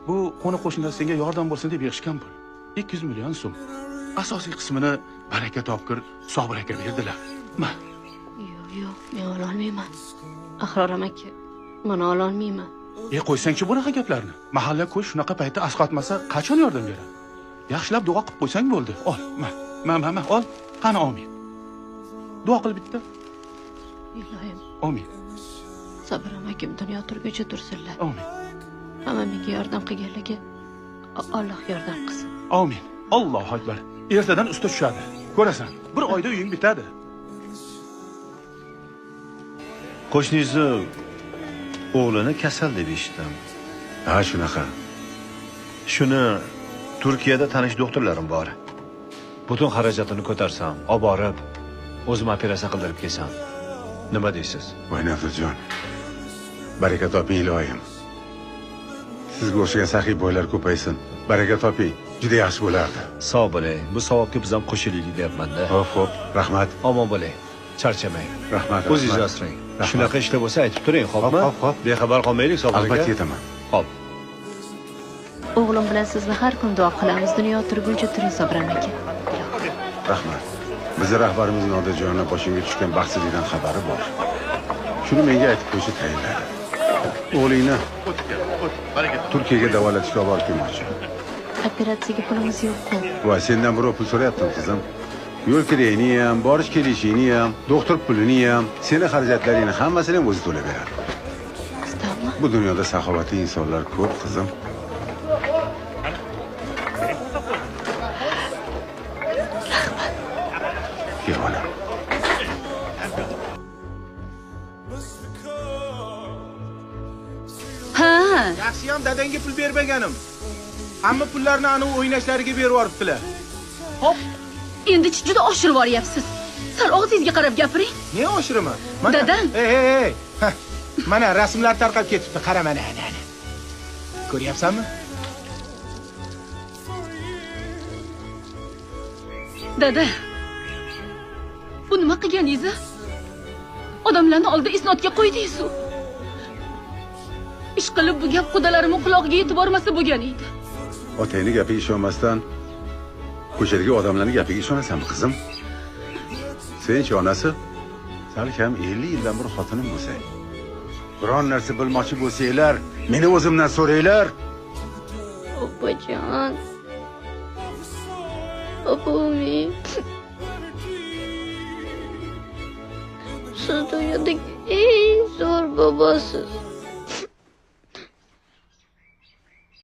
Bu qo'ni qo'shnilar senga yordam bo'lsin deb yig'ishgan pul. 200 million so'm. Asosiy qismini Baraka topkir Sobir aka berdilar. Ma. Yo'q, men ololmayman. Ahroram aka, men ololmayman. Qo'ysangchi bunaqa gaplarni. Mahalla ko'y shunaqa paytda asqotmasa qachon yordam beradi? Yaxshilab duo qilib qo'ysang bo'ldi. Ol, ma, ol. Qani amin. Duo qil bitta. Ilohim, Amin. Sobir amakam dunyo turguncha tursinlar. Amin. Hamma menga yordam qilganligi Alloh yordam qilsin. Amin. Allohu akbar. Ertadan usta tushadi. Ko'rasan, bir oyda uying bitadi. Qo'shningizni o'g'lini kasal deb eshitdim. Ha, shunaqa. Shuni Turkiyada tanish doktorlarim bor. Butun xarajatini ko'tarsam, olib borib, o'zim operatsiya qildirib kelsam. Nima deysiz? Voy Nafisjon. Baraka toping iloyim. Sizga o'xshagan saxiy boylar ko'paysin. Baraka toping. Juda yaxshi bo'lardi. Sog' bo'ling. Bu savobga biz ham qo'shilaylik deyapman-da. Xo'p, rahmat. Omon bo'ling. Charchamang. Rahmat. O'zingiz asrang. Shunaqa ishlar bo'lsa aytib turing, xo'pmi? Xo'p. Bexabar qolmaylik, Sobir aka. Albatta yetaman. Xo'p. O'g'lim bilan sizni har kun duo qilamiz. Dunyo turguncha turing Sobir aka. Rahmat. Bizning rahbarimizning Odajonning boshimga tushgan baxtsizlikdan xabari bor. Shuni menga aytib qo'yishni tayinladi. O'g'lingni Turkiyaga davolatishga olib borib kelmoqchi. Operatsiyaga pulimiz yo'q-ku. Voy, sendan birov pul so'rayaptim, qizim. Yo'l kirayini ham, borish kelishini ham, doktor pulini ham, seni xarajatlaringni hammasini ham o'zi to'lab beradi. Istammi? Bu dunyoda saxovatli insonlar ko'p, qizim. Yevona. Ha, Yaxshiyam dadangga pul bermaganim. Hamma pullarni anu o'ynashlariga berib yuboribdilar. Hop, endi juda oshirib yuboryapsiz. Sal og'zingizga qarab gapiring. ne oshiraman? Dadam. Ey. Hah, mana rasmlar tarqab ketibdi. Qara mana. Ko'ryapsanmi? Dada. Bu nima qilganingiz? Odamlarni oldida isnodga qo'ydingiz-ku. Ish qilib bu gap qudalarimning quloqiga yetib bormasa bo'lgan edi. Otangning gapiga ishonmasdan ko'chadagi odamlarning gapiga ishonasanmi, qizim? Sen-chi onasi? Salkam 50 yildan bir xotinim bo'lsang. Biron narsa bilmoqchi bo'lsanglar, meni o'zimdan so'ranglar. Opajon. Opami. Siz dunyodagi eng zo'r bobosiz.